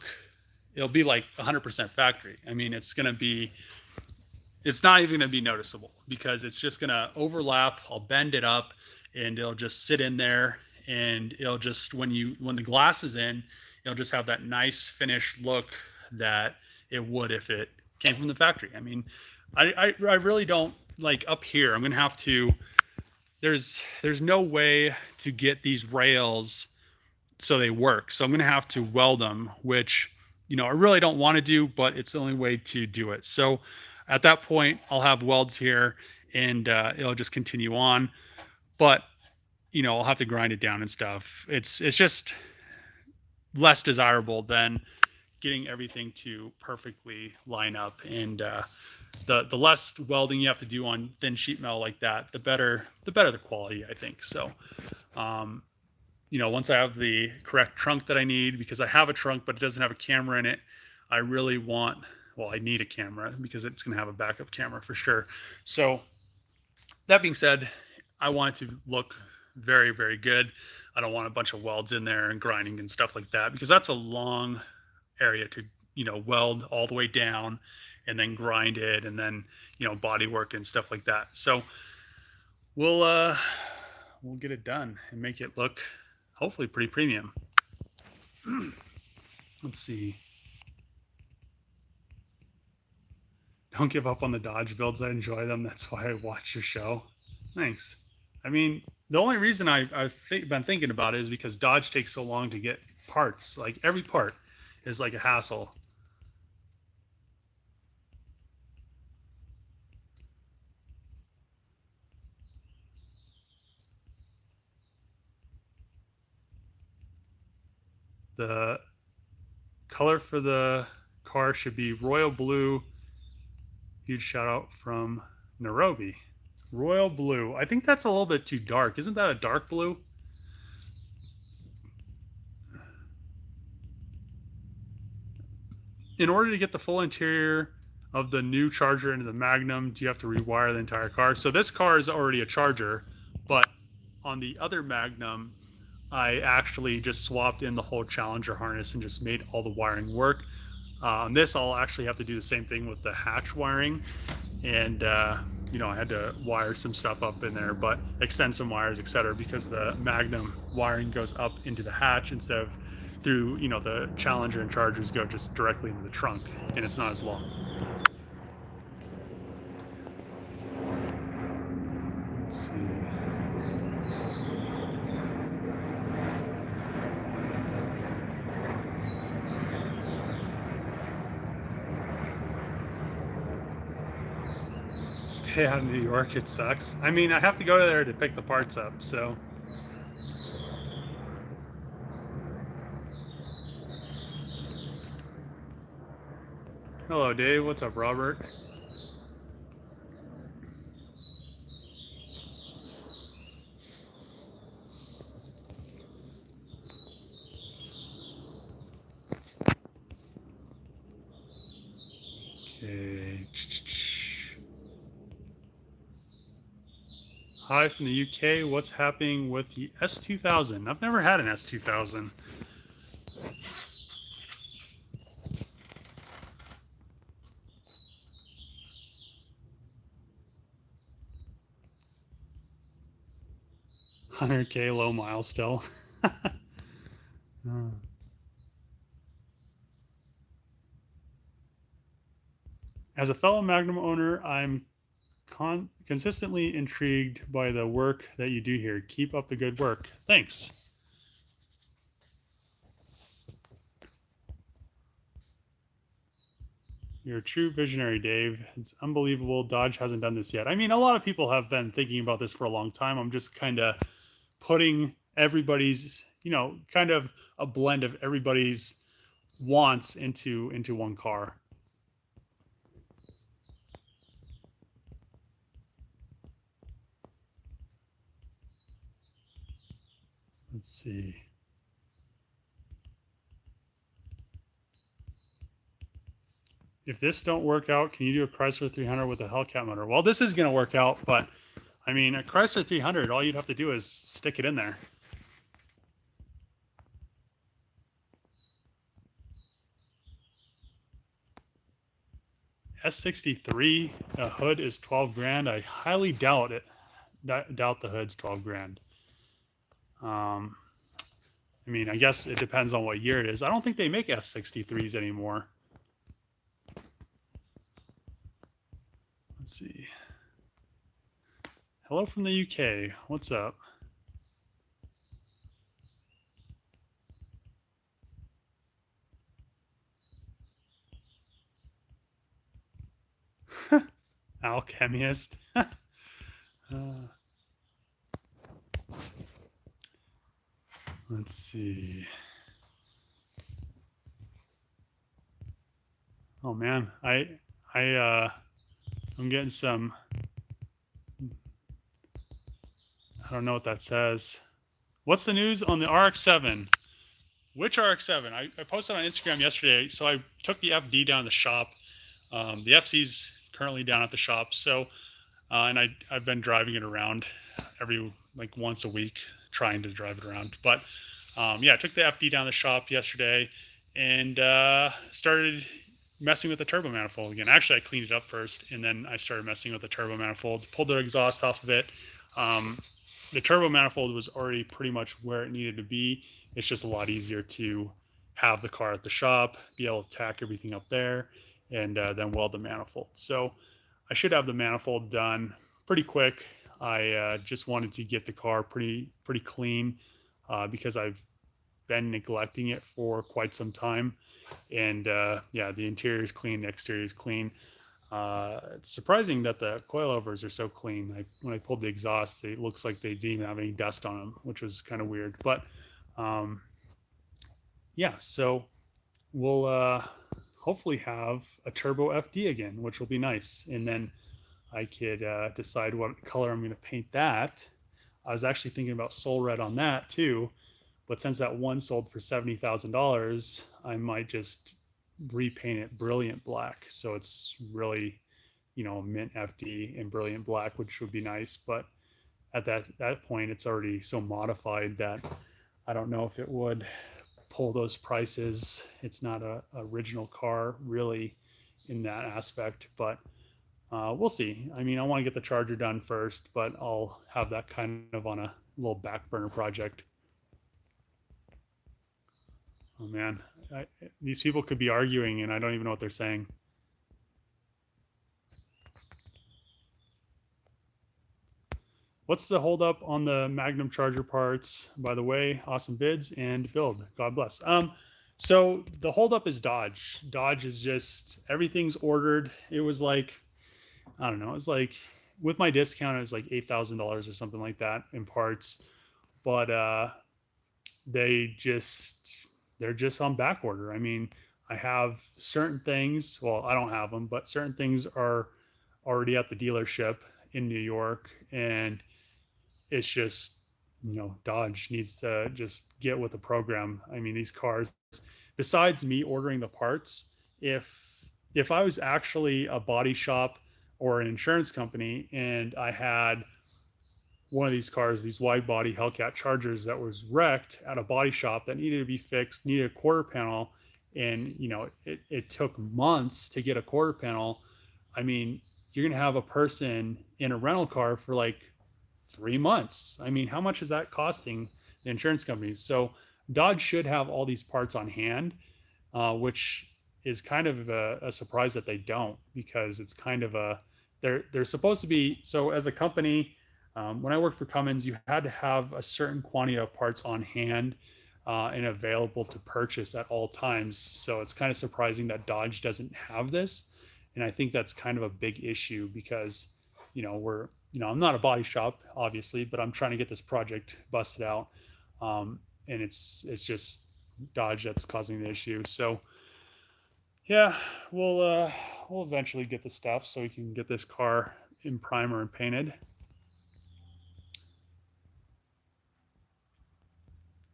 be like 100% factory. I mean, it's not even going to be noticeable, because it's just going to overlap. I'll bend it up and it'll just sit in there, and it'll just, when the glass is in, it'll just have that nice finished look that it would if it came from the factory. I mean, I really don't, like up here, I'm going to have to, there's no way to get these rails so they work. So I'm going to have to weld them, which, I really don't want to do, but it's the only way to do it. So at that point, I'll have welds here, and it'll just continue on. But, I'll have to grind it down and stuff. It's just less desirable than getting everything to perfectly line up. And the less welding you have to do on thin sheet metal like that, the better the quality, I think. So, once I have the correct trunk that I need, because I have a trunk, but it doesn't have a camera in it, I really want, I need a camera, because it's going to have a backup camera for sure. So that being said, I want it to look very, very good. I don't want a bunch of welds in there and grinding and stuff like that, because that's a long area to, weld all the way down and then grind it, and then, body work and stuff like that. So we'll get it done and make it look hopefully pretty premium. Let's see. Don't give up on the Dodge builds. I enjoy them. That's why I watch your show. Thanks. I mean, the only reason I've been thinking about it is because Dodge takes so long to get parts. Like, every part is like a hassle. The color for the car should be royal blue. Huge shout out from Nairobi. Royal blue. I think that's a little bit too dark. Isn't that a dark blue? In order to get the full interior of the new Charger into the Magnum, do you have to rewire the entire car? So this car is already a Charger, but on the other Magnum, I actually just swapped in the whole Challenger harness and just made all the wiring work. On this, I'll actually have to do the same thing with the hatch wiring, and I had to wire some stuff up in there, but extend some wires, etc., because the Magnum wiring goes up into the hatch instead of through, the Challenger and Chargers go just directly into the trunk, and it's not as long. Stay out of New York, it sucks. I mean, I have to go there to pick the parts up, so. Hello, Dave. What's up, Robert? Okay. Hi from the UK. What's happening with the S2000? I've never had an S2000. $100K low mile still. As a fellow Magnum owner, I'm consistently intrigued by the work that you do here. Keep up the good work. Thanks. You're a true visionary, Dave. It's unbelievable Dodge hasn't done this yet. I mean, a lot of people have been thinking about this for a long time. I'm just kind of putting everybody's, kind of a blend of everybody's wants into one car. Let's see. If this don't work out, can you do a Chrysler 300 with a Hellcat motor? Well, this is going to work out, but I mean, a Chrysler 300, all you'd have to do is stick it in there. S63, a hood is 12 grand. I highly doubt it. Doubt the hood's 12 grand. I mean, I guess it depends on what year it is. I don't think they make S63s anymore. Let's see. Hello from the UK. What's up? Alchemist. Let's see. Oh man, I'm getting some. I don't know what that says. What's the news on the RX-7? Which RX-7? I posted on Instagram yesterday. So I took the FD down to the shop. The FC's currently down at the shop. So, and I've been driving it around once a week, trying to drive it around. But yeah, I took the FD down to the shop yesterday and started messing with the turbo manifold again. Actually, I cleaned it up first, and then I started messing with the turbo manifold. Pulled the exhaust off of it. The turbo manifold was already pretty much where it needed to be. It's just a lot easier to have the car at the shop, be able to tack everything up there, and then weld the manifold. So I should have the manifold done pretty quick. I just wanted to get the car pretty clean because I've been neglecting it for quite some time. And yeah, the interior is clean, the exterior is clean. It's surprising that the coilovers are so clean. When I pulled the exhaust, it looks like they didn't even have any dust on them, which was kind of weird. But yeah, so we'll hopefully have a turbo FD again, which will be nice. And then I could decide what color I'm going to paint that. I was actually thinking about Soul Red on that too, but since that one sold for $70,000, I might just repaint it brilliant black. So it's really, mint FD in brilliant black, which would be nice. But at that point, it's already so modified that I don't know if it would pull those prices. It's not a original car really in that aspect, but we'll see. I mean, I want to get the Charger done first, but I'll have that kind of on a little back burner project. Oh man, these people could be arguing and I don't even know what they're saying. What's the holdup on the Magnum Charger parts? By the way, awesome vids and build. God bless. So the holdup is Dodge. Dodge is just everything's ordered. It was like I don't know, it was like, with my discount, it was like $8,000 or something like that in parts. But they just, they're just on back order. I mean, I have certain things, well, I don't have them, but certain things are already at the dealership in New York, and it's just, Dodge needs to just get with the program. I mean, these cars, besides me ordering the parts, if I was actually a body shop or an insurance company and I had one of these cars, these wide body Hellcat Chargers that was wrecked at a body shop that needed to be fixed, needed a quarter panel, and it took months to get a quarter panel. I mean, you're gonna have a person in a rental car for like 3 months. I mean, how much is that costing the insurance companies? So Dodge should have all these parts on hand, which is kind of a surprise that they don't, because it's kind of a, they're supposed to be. So as a company, when I worked for Cummins, you had to have a certain quantity of parts on hand and available to purchase at all times. So it's kind of surprising that Dodge doesn't have this, and I think that's kind of a big issue because we're, I'm not a body shop obviously, but I'm trying to get this project busted out, and it's just Dodge that's causing the issue. So yeah, we'll eventually get the stuff so we can get this car in primer and painted.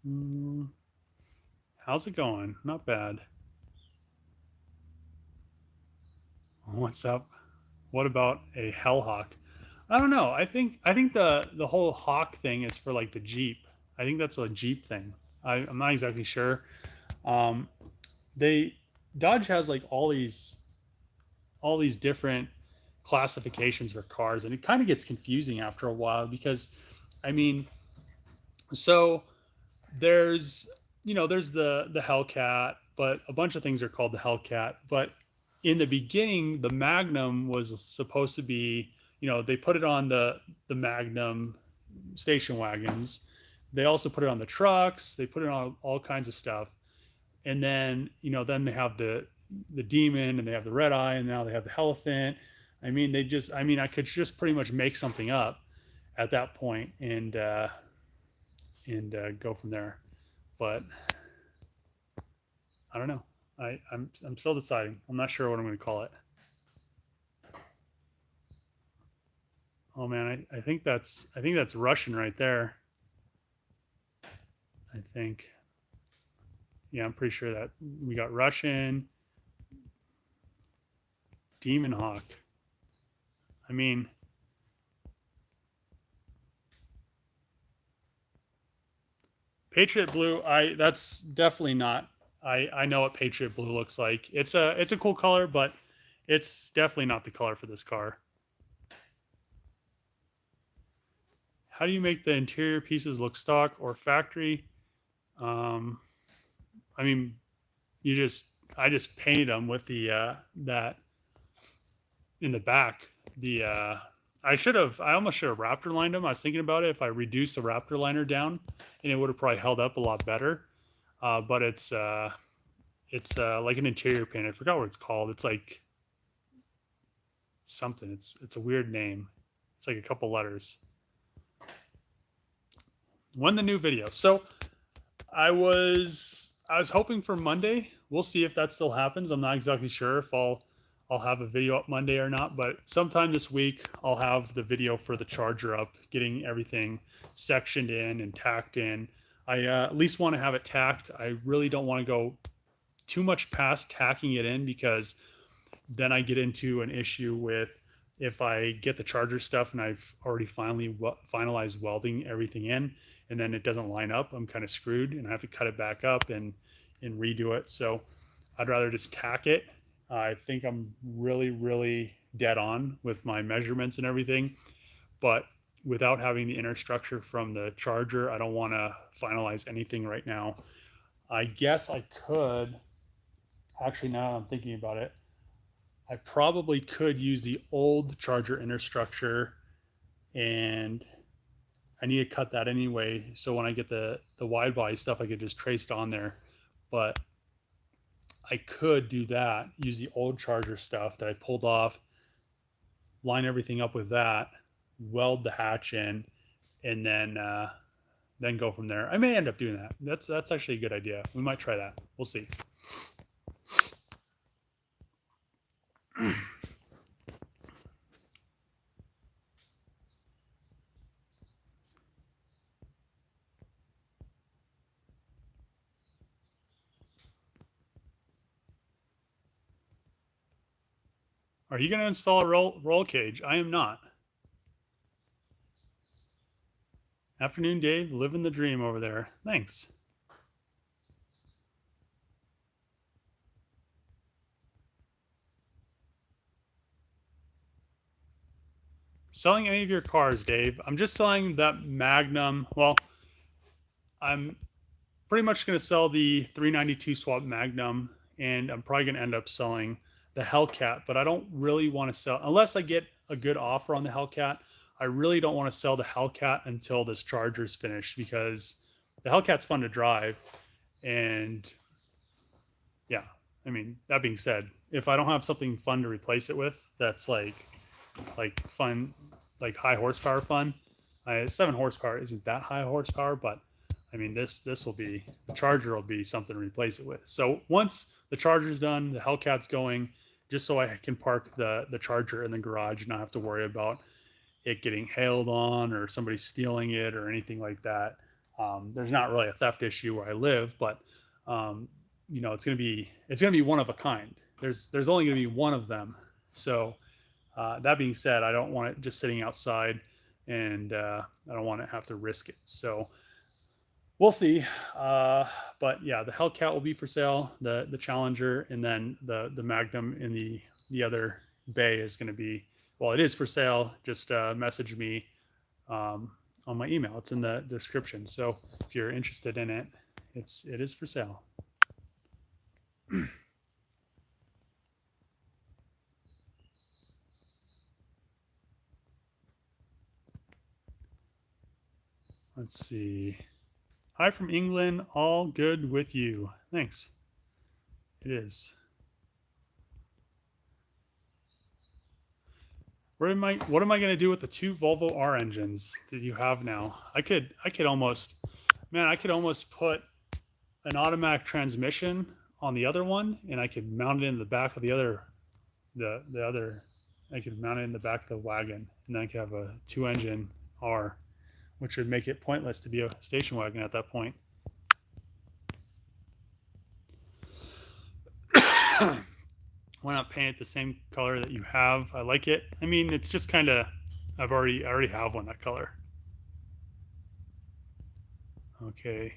Mm, how's it going? Not bad. What's up? What about a Hellhawk? I don't know. I think the whole hawk thing is for like the Jeep. I think that's a Jeep thing. I'm not exactly sure. Um, they Dodge has like all these different classifications for cars, and it kind of gets confusing after a while because, I mean, so there's there's the Hellcat, but a bunch of things are called the Hellcat. But in the beginning, the Magnum was supposed to be, they put it on the Magnum station wagons. They also put it on the trucks. They put it on all kinds of stuff. And then then they have the Demon, and they have the Red Eye, and now they have the Elephant. I mean, I could just pretty much make something up at that point and go from there. But I don't know. I'm still deciding. I'm not sure what I'm going to call it. Oh man, I think that's Russian right there. I think, yeah, I'm pretty sure that we got Russian, Demon Hawk. I mean, Patriot Blue. I That's definitely not. I know what Patriot Blue looks like. It's a cool color, but it's definitely not the color for this car. How do you make the interior pieces look stock or factory? Um, I mean, I just painted them with the that in the back. The I almost should have Raptor lined them. I was thinking about it. If I reduced the Raptor liner down, and it would have probably held up a lot better. But it's like an interior paint. I forgot what it's called. It's like something. It's a weird name. It's like a couple letters. When the new video. So I was hoping for Monday. We'll see if that still happens. I'm not exactly sure if I'll have a video up Monday or not, but sometime this week I'll have the video for the charger up, getting everything sectioned in and tacked in. I at least want to have it tacked. I really don't want to go too much past tacking it in, because then I get into an issue with, if I get the charger stuff and I've already finalized welding everything in, and then it doesn't line up, I'm kind of screwed and I have to cut it back up and redo it. So I'd rather just tack it. I think I'm really dead on with my measurements and everything, but without having the inner structure from the charger, I don't want to finalize anything right now. I guess I could actually, now I'm thinking about it, I probably could use the old charger inner structure, and I need to cut that anyway. So when I get the wide body stuff, I could just trace it on there. But I could do that, use the old charger stuff that I pulled off, line everything up with that, weld the hatch in, and then go from there. I may end up doing that. That's actually a good idea. We might try that. We'll see. Are you going to install a roll cage? I am not. Afternoon, Dave. Living the dream over there. Thanks. Selling any of your cars, Dave? I'm just selling that Magnum. Well, I'm pretty much going to sell the 392 swap Magnum, and I'm probably going to end up selling the Hellcat, but I don't really want to sell unless I get a good offer on the Hellcat. I really don't want to sell the Hellcat until this Charger's finished, because the Hellcat's fun to drive. And yeah, I mean, that being said, if I don't have something fun to replace it with, that's like fun, like high horsepower fun. 7 horsepower isn't that high horsepower, but I mean, this will be, the Charger will be something to replace it with. So once the Charger's done, the Hellcat's going, just so I can park the Charger in the garage and not have to worry about it getting hailed on or somebody stealing it or anything like that. There's not really a theft issue where I live, but it's gonna be one of a kind. There's only gonna be one of them. So that being said, I don't want it just sitting outside, and I don't want to have to risk it. So we'll see. But yeah, the Hellcat will be for sale, the Challenger, and then the Magnum in the other bay is going to be, well, it is for sale. Just message me on my email. It's in the description. So if you're interested in it, it is for sale. Let's see. Hi from England. All good with you. Thanks. It is. What am I going to do with the 2 Volvo R engines that you have now? I could almost put an automatic transmission on the other one, and I could mount it in the back of the other, I could mount it in the back of the wagon, and then I could have a 2-engine R, which would make it pointless to be a station wagon at that point. Why not paint it the same color that you have? I like it. I mean, it's just kind of, I already have one that color. Okay.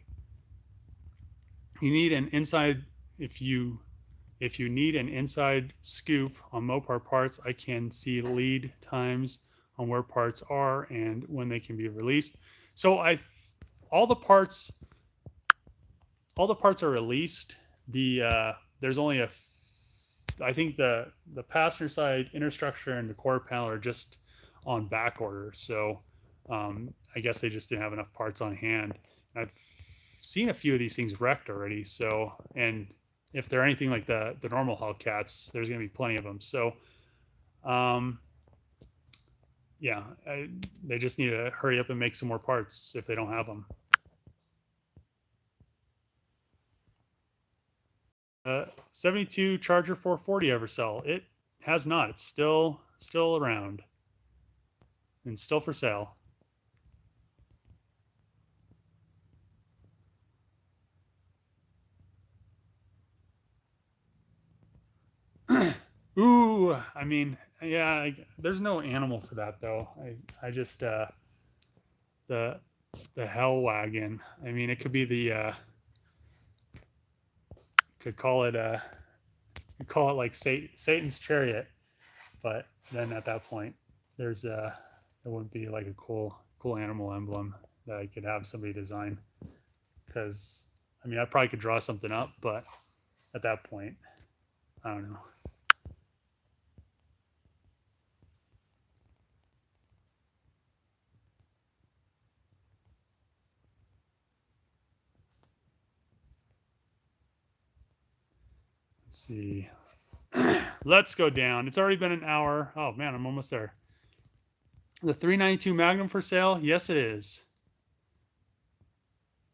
You need an inside, if you need an inside scoop on Mopar parts, I can see lead times on where parts are and when they can be released. So all the parts are released. There's only I think the passenger side interstructure and the quarter panel are just on back order. So I guess they just didn't have enough parts on hand. I've seen a few of these things wrecked already. So, and if they're anything like the normal Hellcats, there's going to be plenty of them. So, yeah, they just need to hurry up and make some more parts if they don't have them. 72 Charger 440 ever sell? It has not. It's still around and still for sale. Ooh, I mean, yeah, there's no animal for that though. I just the Hell Wagon. I mean, it could be the could call it like Satan's Chariot, but then at that point, there wouldn't be like a cool animal emblem that I could have somebody design. Because I mean, I probably could draw something up, but at that point, I don't know. Let's see. let's go down. It's already been an hour. Oh man, I'm almost there. The 392 Magnum for sale? Yes, it is.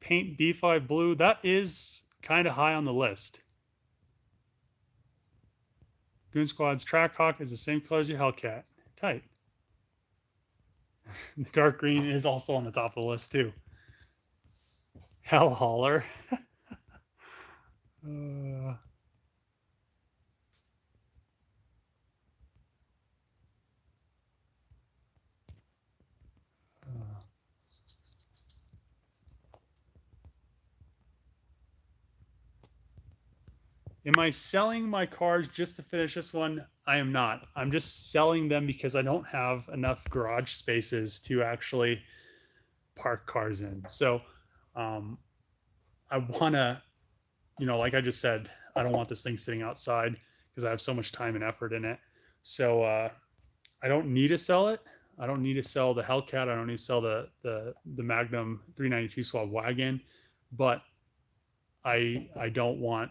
Paint B5 blue. That is kind of high on the list. Goon Squad's Trackhawk is the same color as your Hellcat. Tight. The dark green is also on the top of the list too. Hell Hauler. Am I selling my cars just to finish this one? I am not. I'm just selling them because I don't have enough garage spaces to actually park cars in. So I want to, like I just said, I don't want this thing sitting outside because I have so much time and effort in it. So I don't need to sell it. I don't need to sell the Hellcat. I don't need to sell the Magnum 392 Swab wagon, but I don't want,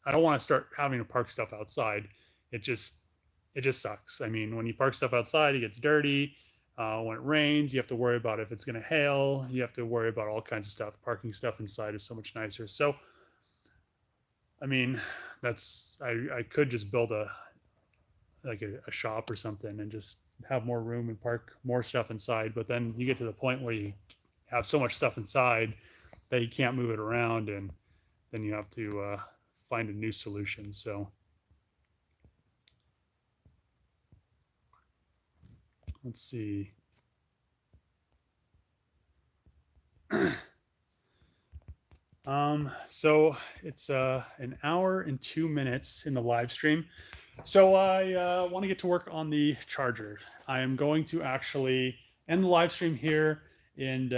I don't want to start having to park stuff outside. It just sucks. I mean, when you park stuff outside, it gets dirty. When it rains, you have to worry about if it's going to hail. You have to worry about all kinds of stuff. Parking stuff inside is so much nicer. So, I mean, I could just build a shop or something and just have more room and park more stuff inside. But then you get to the point where you have so much stuff inside that you can't move it around, and then you have to find a new solution. So let's see. So it's an hour and 2 minutes in the live stream. So I want to get to work on the charger. I am going to actually end the live stream here and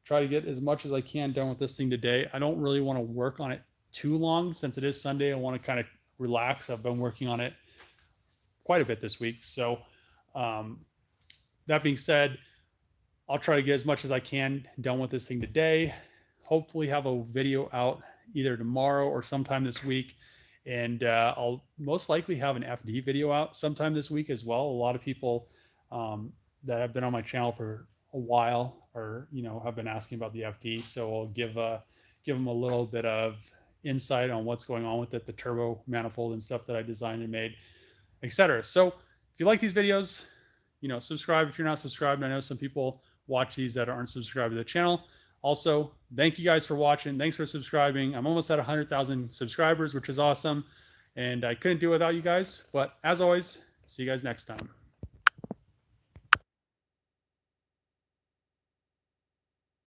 try to get as much as I can done with this thing today. I don't really want to work on it too long since it is Sunday. I want to kind of relax. I've been working on it quite a bit this week. So that being said, I'll try to get as much as I can done with this thing today. Hopefully have a video out either tomorrow or sometime this week. And I'll most likely have an FD video out sometime this week as well. A lot of people that have been on my channel for a while or, have been asking about the FD. So I'll give them a little bit of insight on what's going on with it, the turbo manifold and stuff that I designed and made, etc. So if you like these videos, subscribe if you're not subscribed. I know some people watch these that aren't subscribed to the channel. Also, thank you guys for watching. Thanks for subscribing. I'm almost at 100,000 subscribers, which is awesome. And I couldn't do it without you guys. But as always, see you guys next time.